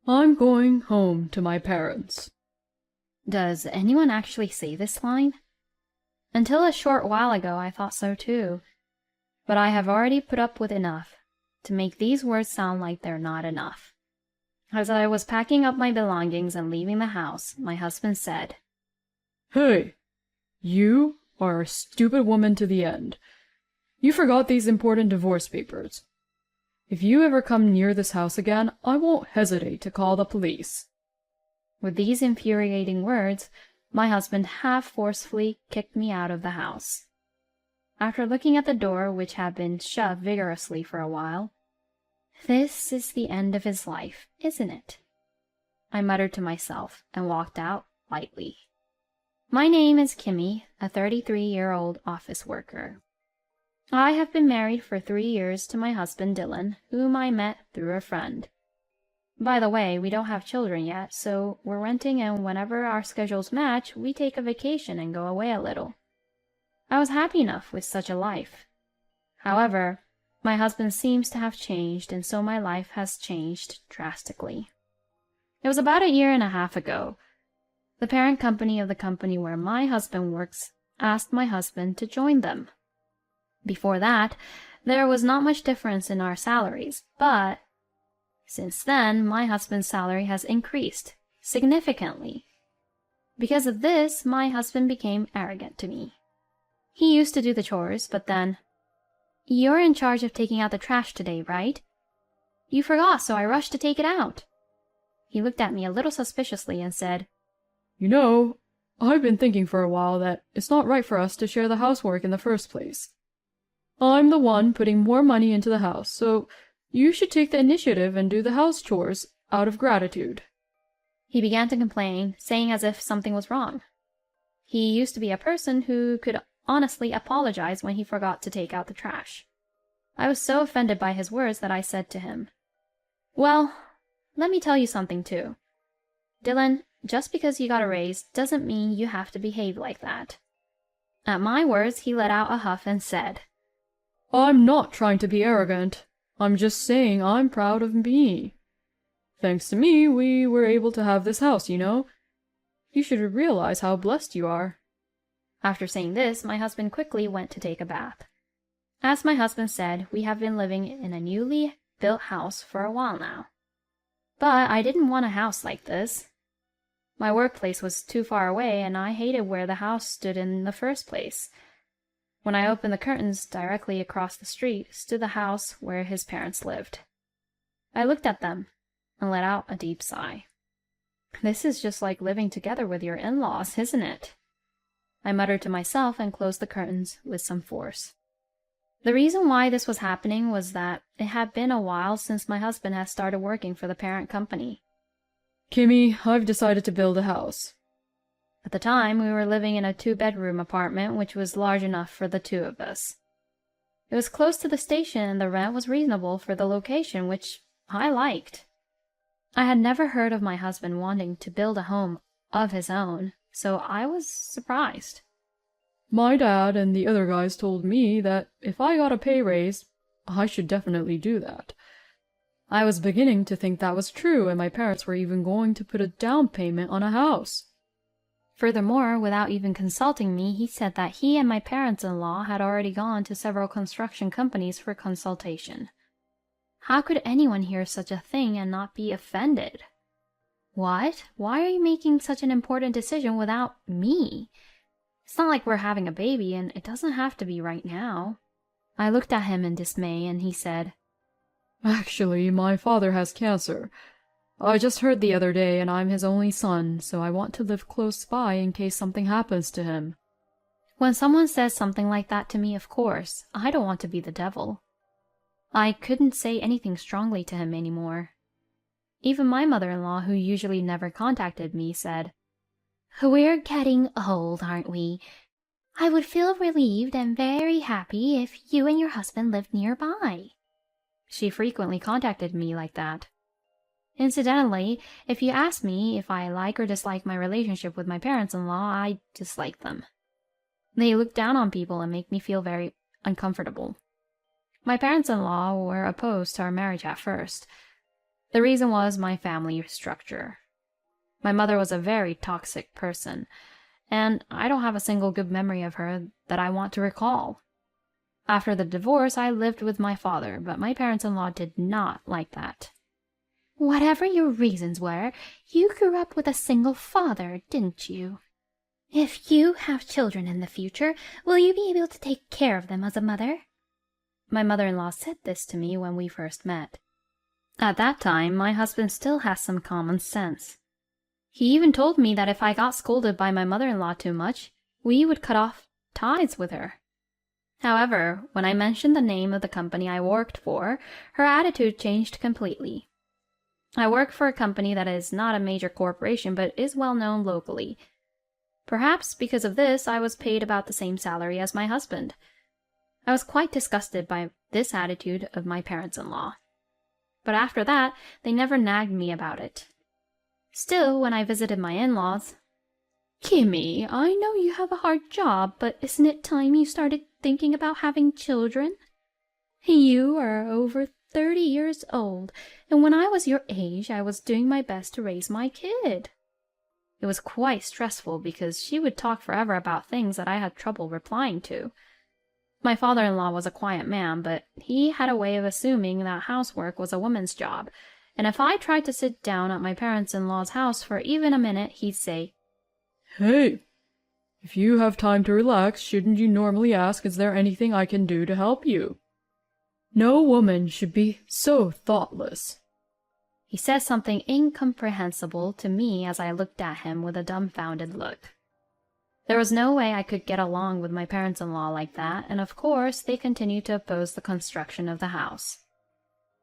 I'm going home to my parents. Does anyone actually say this line? Until a short while ago I thought so too, but I have already put up with enough to make these words sound like they're not enough. As I was packing up my belongings and leaving the house, my husband said, Hey, you are a stupid woman to the end. You forgot these important divorce papers. If you ever come near this house again, I won't hesitate to call the police. With these infuriating words, my husband half forcefully kicked me out of the house. After looking at the door, which had been shut vigorously for a while, "This is the end of his life, isn't it?" I muttered to myself and walked out lightly. My name is Kimmy, a 33-year-old office worker. I have been married for 3 years to my husband Dylan, whom I met through a friend. By the way, we don't have children yet, so we're renting, and whenever our schedules match, we take a vacation and go away a little. I was happy enough with such a life. However, my husband seems to have changed, and so my life has changed drastically. It was about 1.5 years ago. The parent company of the company where my husband works asked my husband to join them. Before that, there was not much difference in our salaries, but since then, my husband's salary has increased significantly. Because of this, my husband became arrogant to me. He used to do the chores, but then, "You're in charge of taking out the trash today, right?" "You forgot, so I rushed to take it out." He looked at me a little suspiciously and said, You know, I've been thinking for a while that it's not right for us to share the housework in the first place. I'm the one putting more money into the house, so you should take the initiative and do the house chores out of gratitude. He began to complain, saying as if something was wrong. He used to be a person who could honestly apologize when he forgot to take out the trash. I was so offended by his words that I said to him, "Well, let me tell you something too. Dylan, just because you got a raise doesn't mean you have to behave like that." At my words, he let out a huff and said, I'm not trying to be arrogant. I'm just saying I'm proud of me. Thanks to me, we were able to have this house, you know. You should realize how blessed you are. After saying this, my husband quickly went to take a bath. As my husband said, we have been living in a newly built house for a while now. But I didn't want a house like this. My workplace was too far away, and I hated where the house stood in the first place. When I opened the curtains, directly across the street stood the house where his parents lived. I looked at them and let out a deep sigh. This is just like living together with your in-laws, isn't it? I muttered to myself and closed the curtains with some force. The reason why this was happening was that it had been a while since my husband had started working for the parent company. Kimmy, I've decided to build a house. At the time, we were living in a 2-bedroom apartment, which was large enough for the 2 of us. It was close to the station, and the rent was reasonable for the location, which I liked. I had never heard of my husband wanting to build a home of his own, so I was surprised. My dad and the other guys told me that if I got a pay raise, I should definitely do that. I was beginning to think that was true, and my parents were even going to put a down payment on a house. Furthermore, without even consulting me, he said that he and my parents-in-law had already gone to several construction companies for consultation. How could anyone hear such a thing and not be offended? What? Why are you making such an important decision without me? It's not like we're having a baby, and it doesn't have to be right now. I looked at him in dismay, and he said, Actually, my father has cancer. I just heard the other day, and I'm his only son, so I want to live close by in case something happens to him. When someone says something like that to me, of course, I don't want to be the devil. I couldn't say anything strongly to him anymore. Even my mother-in-law, who usually never contacted me, said, "We're getting old, aren't we? I would feel relieved and very happy if you and your husband lived nearby." She frequently contacted me like that. Incidentally, if you ask me if I like or dislike my relationship with my parents-in-law, I dislike them. They look down on people and make me feel very uncomfortable. My parents-in-law were opposed to our marriage at first. The reason was my family structure. My mother was a very toxic person, and I don't have a single good memory of her that I want to recall. After the divorce, I lived with my father, but my parents-in-law did not like that. Whatever your reasons were, you grew up with a single father, didn't you? If you have children in the future, will you be able to take care of them as a mother? My mother-in-law said this to me when we first met. At that time, my husband still has some common sense. He even told me that if I got scolded by my mother-in-law too much, we would cut off ties with her. However, when I mentioned the name of the company I worked for, her attitude changed completely. I work for a company that is not a major corporation but is well known locally. Perhaps because of this, I was paid about the same salary as my husband. I was quite disgusted by this attitude of my parents-in-law. But after that, they never nagged me about it. Still, when I visited my in-laws, Kimmy, I know you have a hard job, but isn't it time you started thinking about having children? You are over 30 years old, and when I was your age, I was doing my best to raise my kid. It was quite stressful because she would talk forever about things that I had trouble replying to. My father-in-law was a quiet man, but he had a way of assuming that housework was a woman's job, and if I tried to sit down at my parents-in-law's house for even a minute, he'd say, "Hey, if you have time to relax, shouldn't you normally ask, is there anything I can do to help you? No woman should be so thoughtless." He said something incomprehensible to me as I looked at him with a dumbfounded look. There was no way I could get along with my parents-in-law like that, and of course they continued to oppose the construction of the house.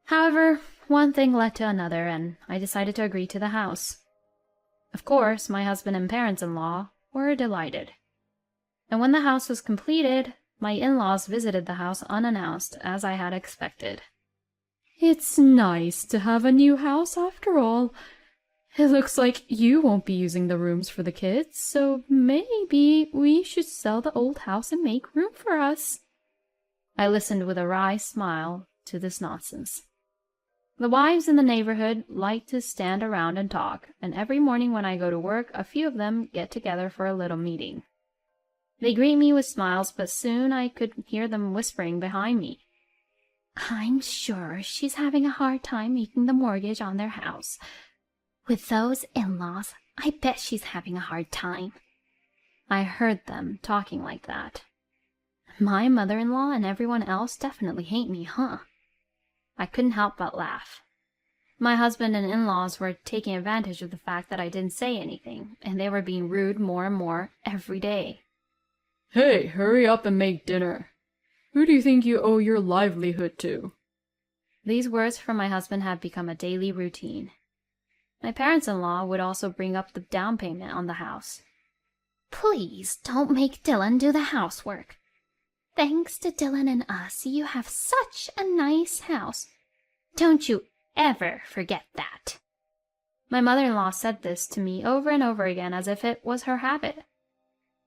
However, one thing led to another, and I decided to agree to the house. Of course, my husband and parents-in-law were delighted. And when the house was completed, my in-laws visited the house unannounced, as I had expected. It's nice to have a new house after all. It looks like you won't be using the rooms for the kids, so maybe we should sell the old house and make room for us. I listened with a wry smile to this nonsense. The wives in the neighborhood like to stand around and talk, and every morning when I go to work, a few of them get together for a little meeting. They greet me with smiles, but soon I could hear them whispering behind me. I'm sure she's having a hard time making the mortgage on their house. With those in-laws, I bet she's having a hard time. I heard them talking like that. My mother-in-law and everyone else definitely hate me, huh? I couldn't help but laugh. My husband and in-laws were taking advantage of the fact that I didn't say anything, and they were being rude more and more every day. Hey, hurry up and make dinner. Who do you think you owe your livelihood to? These words from my husband had become a daily routine. My parents-in-law would also bring up the down payment on the house. Please don't make Dylan do the housework. Thanks to Dylan and us, you have such a nice house. Don't you ever forget that. My mother-in-law said this to me over and over again as if it was her habit.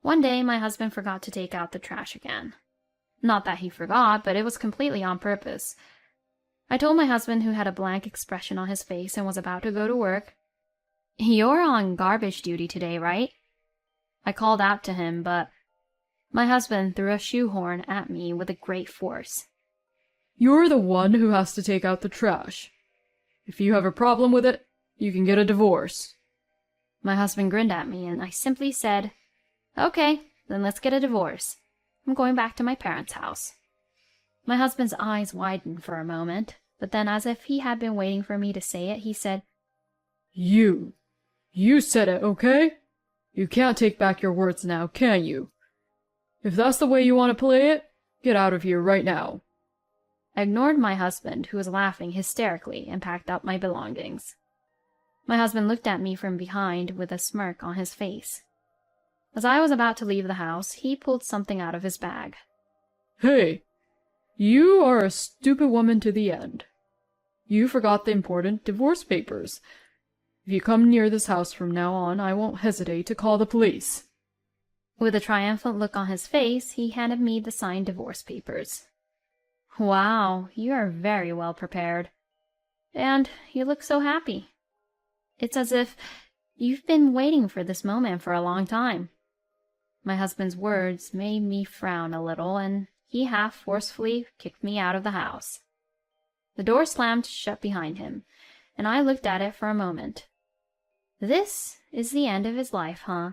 One day, my husband forgot to take out the trash again. Not that he forgot, but it was completely on purpose. I told my husband, who had a blank expression on his face and was about to go to work, "You're on garbage duty today, right?" I called out to him, but my husband threw a shoehorn at me with a great force. You're the one who has to take out the trash. If you have a problem with it, you can get a divorce. My husband grinned at me, and I simply said, "Okay, then let's get a divorce. I'm going back to my parents' house." My husband's eyes widened for a moment, but then, as if he had been waiting for me to say it, he said, You said it, okay? You can't take back your words now, can you? If that's the way you want to play it, get out of here right now." I ignored my husband, who was laughing hysterically, and packed up my belongings. My husband looked at me from behind with a smirk on his face. As I was about to leave the house, he pulled something out of his bag. Hey, you are a stupid woman to the end. You forgot the important divorce papers. If you come near this house from now on, I won't hesitate to call the police. With a triumphant look on his face, he handed me the signed divorce papers. Wow, you are very well prepared. And you look so happy. It's as if you've been waiting for this moment for a long time." My husband's words made me frown a little, and he half forcefully kicked me out of the house. The door slammed shut behind him, and I looked at it for a moment. This is the end of his life, huh?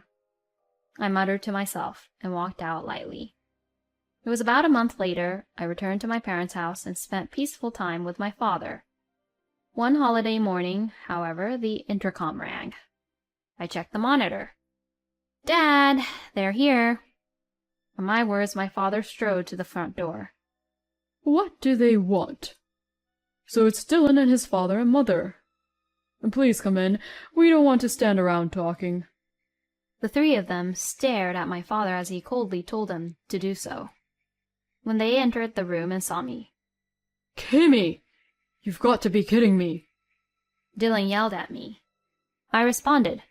I muttered to myself and walked out lightly. It was about a month later I returned to my parents' house and spent peaceful time with my father. One holiday morning, however, the intercom rang. I checked the monitor. "Dad, they're here." At my words, my father strode to the front door. "What do they want?" "So it's Dylan and his father and mother. Please come in. We don't want to stand around talking." The three of them stared at my father as he coldly told them to do so. When they entered the room and saw me, "Kimmy! You've got to be kidding me!" Dylan yelled at me. I responded,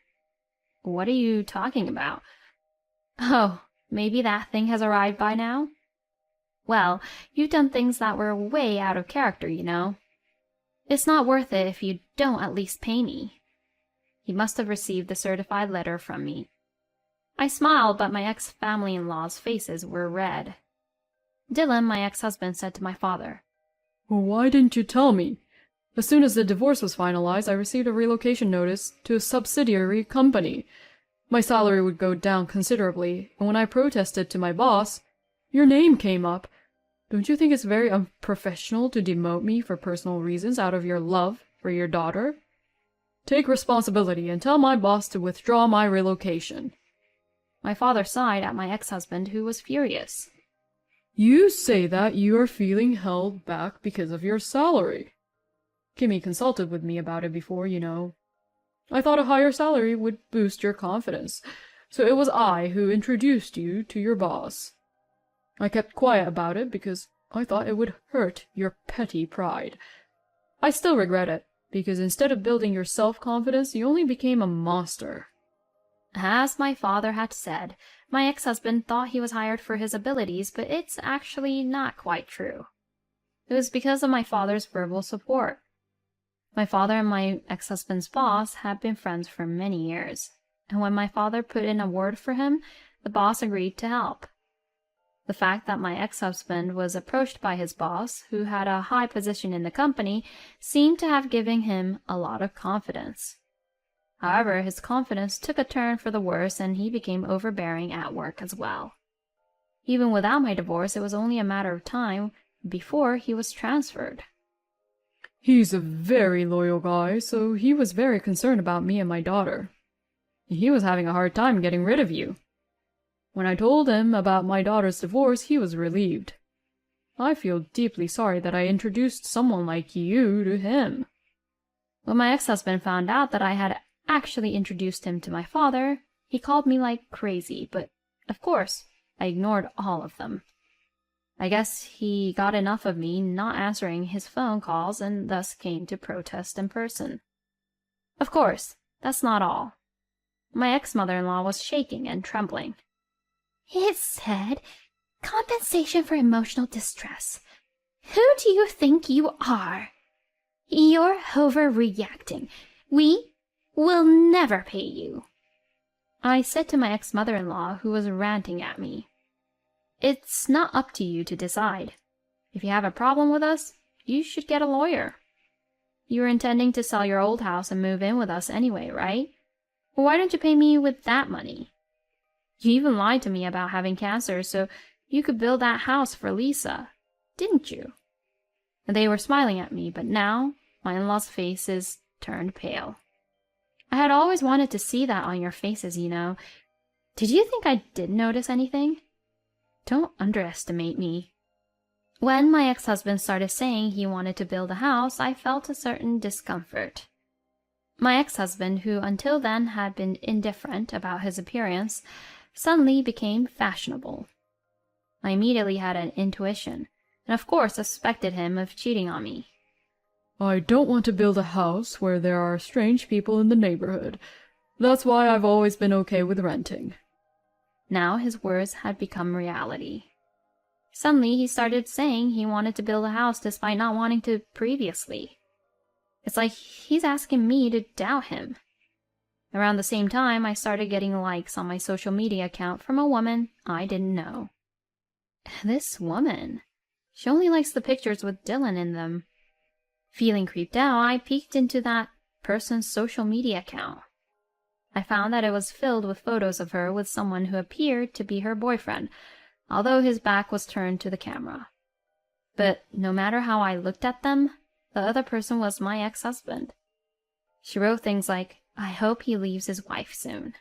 "What are you talking about?" "Oh, maybe that thing has arrived by now?" "Well, you've done things that were way out of character, you know. It's not worth it if you don't at least pay me." He must have received the certified letter from me. I smiled, but my ex-family-in-law's faces were red. Dylan, my ex-husband, said to my father, "Why didn't you tell me? As soon as the divorce was finalized, I received a relocation notice to a subsidiary company. My salary would go down considerably, and when I protested to my boss, your name came up. Don't you think it's very unprofessional to demote me for personal reasons out of your love for your daughter? Take responsibility and tell my boss to withdraw my relocation." My father sighed at my ex-husband, who was furious. "You say that you are feeling held back because of your salary. Kimmy consulted with me about it before, you know. I thought a higher salary would boost your confidence, so it was I who introduced you to your boss. I kept quiet about it because I thought it would hurt your petty pride. I still regret it, because instead of building your self-confidence, you only became a monster." As my father had said, my ex-husband thought he was hired for his abilities, but it's actually not quite true. It was because of my father's verbal support. My father and my ex-husband's boss had been friends for many years, and when my father put in a word for him, the boss agreed to help. The fact that my ex-husband was approached by his boss, who had a high position in the company, seemed to have given him a lot of confidence. However, his confidence took a turn for the worse, and he became overbearing at work as well. Even without my divorce, it was only a matter of time before he was transferred. "He's a very loyal guy, so he was very concerned about me and my daughter. He was having a hard time getting rid of you. When I told him about my daughter's divorce, he was relieved. I feel deeply sorry that I introduced someone like you to him." When my ex-husband found out that I had actually introduced him to my father, he called me like crazy, but of course, I ignored all of them. I guess he got enough of me not answering his phone calls and thus came to protest in person. Of course, that's not all. My ex-mother-in-law was shaking and trembling. "It said, compensation for emotional distress. Who do you think you are? You're overreacting. We will never pay you." I said to my ex-mother-in-law, who was ranting at me, "It's not up to you to decide. If you have a problem with us, you should get a lawyer. You were intending to sell your old house and move in with us anyway, right? Well, why don't you pay me with that money? You even lied to me about having cancer so you could build that house for Lisa, didn't you?" They were smiling at me, but now my in-laws' faces turned pale. "I had always wanted to see that on your faces, you know. Did you think I didn't notice anything? Don't underestimate me." When my ex-husband started saying he wanted to build a house, I felt a certain discomfort. My ex-husband, who until then had been indifferent about his appearance, suddenly became fashionable. I immediately had an intuition, and of course suspected him of cheating on me. "I don't want to build a house where there are strange people in the neighborhood. That's why I've always been okay with renting." Now his words had become reality. Suddenly he started saying he wanted to build a house despite not wanting to previously. It's like he's asking me to doubt him. Around the same time, I started getting likes on my social media account from a woman I didn't know. This woman, she only likes the pictures with Dylan in them. Feeling creeped out, I peeked into that person's social media account. I found that it was filled with photos of her with someone who appeared to be her boyfriend, although his back was turned to the camera. But no matter how I looked at them, the other person was my ex-husband. She wrote things like, "I hope he leaves his wife soon.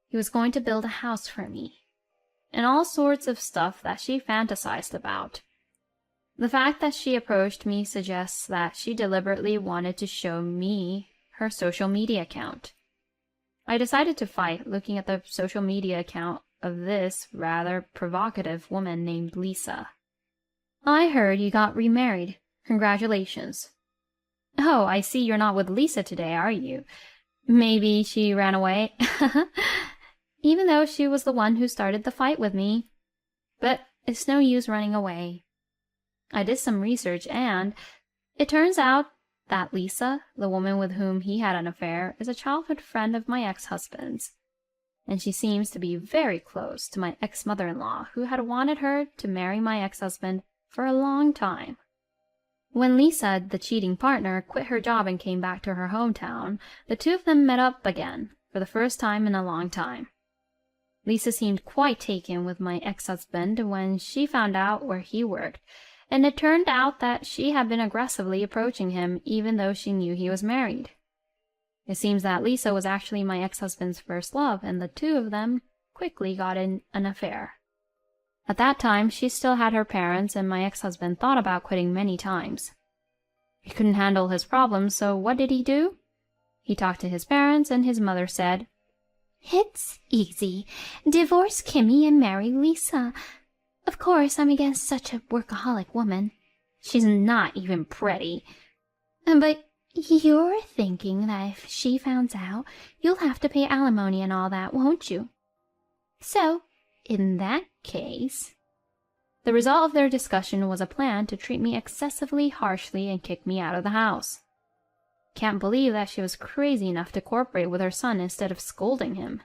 He was going to build a house for me," and all sorts of stuff that she fantasized about. The fact that she approached me suggests that she deliberately wanted to show me her social media account. I decided to fight looking at the social media account of this rather provocative woman named Lisa. "I heard you got remarried. Congratulations." "Oh, I see you're not with Lisa today, are you? Maybe she ran away." Even though she was the one who started the fight with me. But it's no use running away. I did some research and it turns out that Lisa, the woman with whom he had an affair, is a childhood friend of my ex-husband's. And she seems to be very close to my ex-mother-in-law, who had wanted her to marry my ex-husband for a long time. When Lisa, the cheating partner, quit her job and came back to her hometown, the two of them met up again for the first time in a long time. Lisa seemed quite taken with my ex-husband when she found out where he worked, and it turned out that she had been aggressively approaching him even though she knew he was married. It seems that Lisa was actually my ex-husband's first love, and the two of them quickly got in an affair. At that time, she still had her parents, and my ex-husband thought about quitting many times. He couldn't handle his problems, so what did he do? He talked to his parents, and his mother said, "It's easy. Divorce Kimmy and marry Lisa. Of course, I'm against such a workaholic woman. She's not even pretty." But you're thinking that if she finds out, you'll have to pay alimony and all that, won't you? So, in that case... The result of their discussion was a plan to treat me excessively harshly and kick me out of the house. Can't believe that she was crazy enough to cooperate with her son instead of scolding him.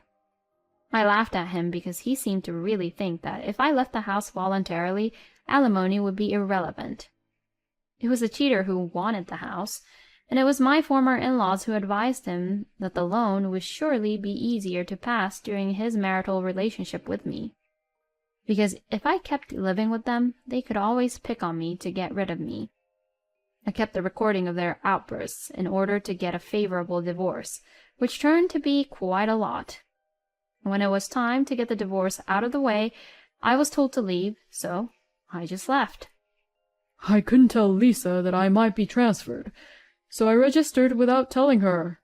I laughed at him because he seemed to really think that if I left the house voluntarily, alimony would be irrelevant. It was the cheater who wanted the house, and it was my former in-laws who advised him that the loan would surely be easier to pass during his marital relationship with me. Because if I kept living with them, they could always pick on me to get rid of me. I kept the recording of their outbursts in order to get a favorable divorce, which turned to be quite a lot. When it was time to get the divorce out of the way, I was told to leave, so I just left. "I couldn't tell Lisa that I might be transferred, so I registered without telling her.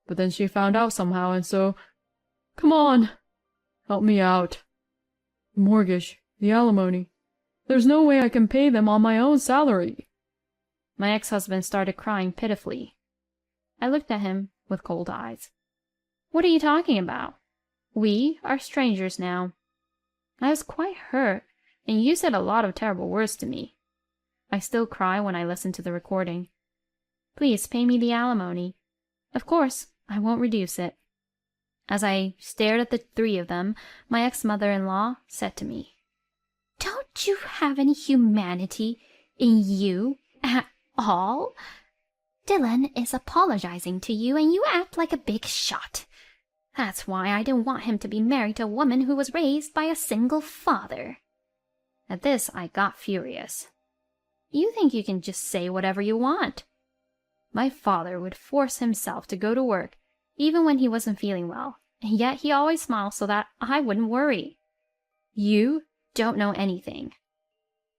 But then she found out somehow, and so... Come on! Help me out. The mortgage, the alimony. There's no way I can pay them on my own salary." My ex-husband started crying pitifully. I looked at him with cold eyes. "What are you talking about? We are strangers now. I was quite hurt, and you said a lot of terrible words to me. I still cry when I listen to the recording. Please pay me the alimony. Of course, I won't reduce it." As I stared at the three of them, my ex-mother-in-law said to me, "Don't you have any humanity in you at all? Dylan is apologizing to you, and you act like a big shot. That's why I don't want him to be married to a woman who was raised by a single father." At this, I got furious. "You think you can just say whatever you want? My father would force himself to go to work, even when he wasn't feeling well, and yet he always smiled so that I wouldn't worry. You don't know anything."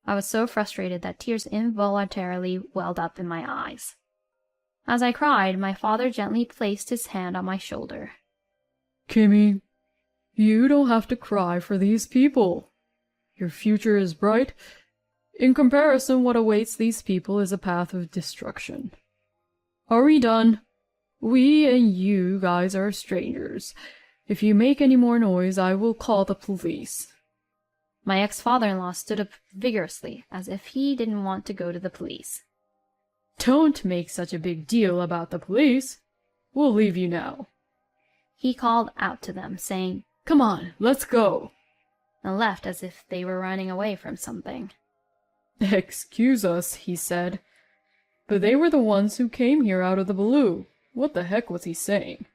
I was so frustrated that tears involuntarily welled up in my eyes. As I cried, my father gently placed his hand on my shoulder. "Kimmy, you don't have to cry for these people. Your future is bright. In comparison, what awaits these people is a path of destruction. Are we done? We and you guys are strangers. If you make any more noise, I will call the police." My ex-father-in-law stood up vigorously, as if he didn't want to go to the police. Don't make such a big deal about the police. We'll leave you now. He called out to them, saying, Come on, let's go. and left as if they were running away from something. Excuse us, he said. But they were the ones who came here out of the blue. What the heck was he saying?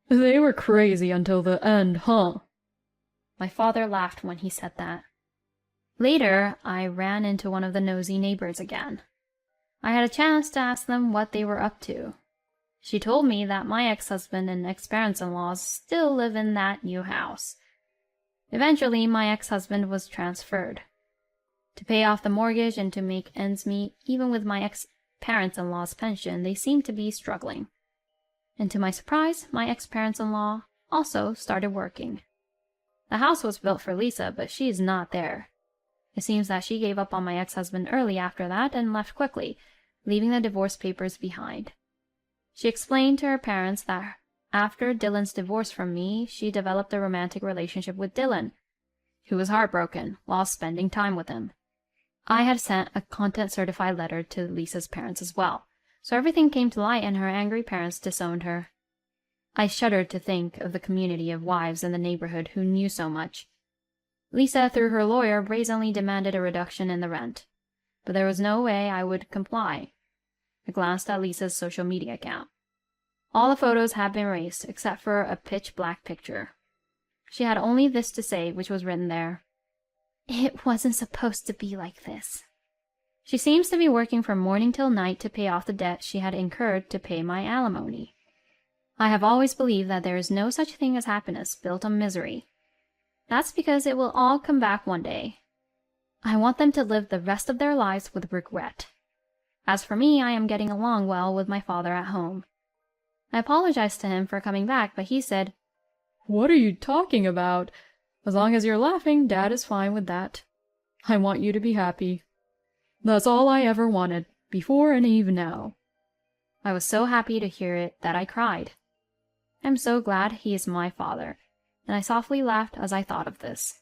They were crazy until the end, huh? My father laughed when he said that. Later, I ran into one of the nosy neighbors again. I had a chance to ask them what they were up to. She told me that my ex-husband and ex-parents-in-law still live in that new house. Eventually, my ex-husband was transferred. To pay off the mortgage and to make ends meet, even with my ex-parents-in-law's pension, they seemed to be struggling. And to my surprise, my ex-parents-in-law also started working. The house was built for Lisa, but she is not there. It seems that she gave up on my ex-husband early after that and left quickly, leaving the divorce papers behind. She explained to her parents that after Dylan's divorce from me, she developed a romantic relationship with Dylan, who was heartbroken while spending time with him. I had sent a content-certified letter to Lisa's parents as well, so everything came to light and her angry parents disowned her. I shuddered to think of the community of wives in the neighborhood who knew so much. Lisa, through her lawyer, brazenly demanded a reduction in the rent, but there was no way I would comply. I glanced at Lisa's social media account. All the photos had been erased, except for a pitch-black picture. She had only this to say, which was written there. It wasn't supposed to be like this. She seems to be working from morning till night to pay off the debt she had incurred to pay my alimony. I have always believed that there is no such thing as happiness built on misery. That's because it will all come back one day. I want them to live the rest of their lives with regret. As for me, I am getting along well with my father at home. I apologized to him for coming back, but he said, What are you talking about? As long as you're laughing, Dad is fine with that. I want you to be happy. That's all I ever wanted, before and even now. I was so happy to hear it that I cried. I'm so glad he is my father, and I softly laughed as I thought of this.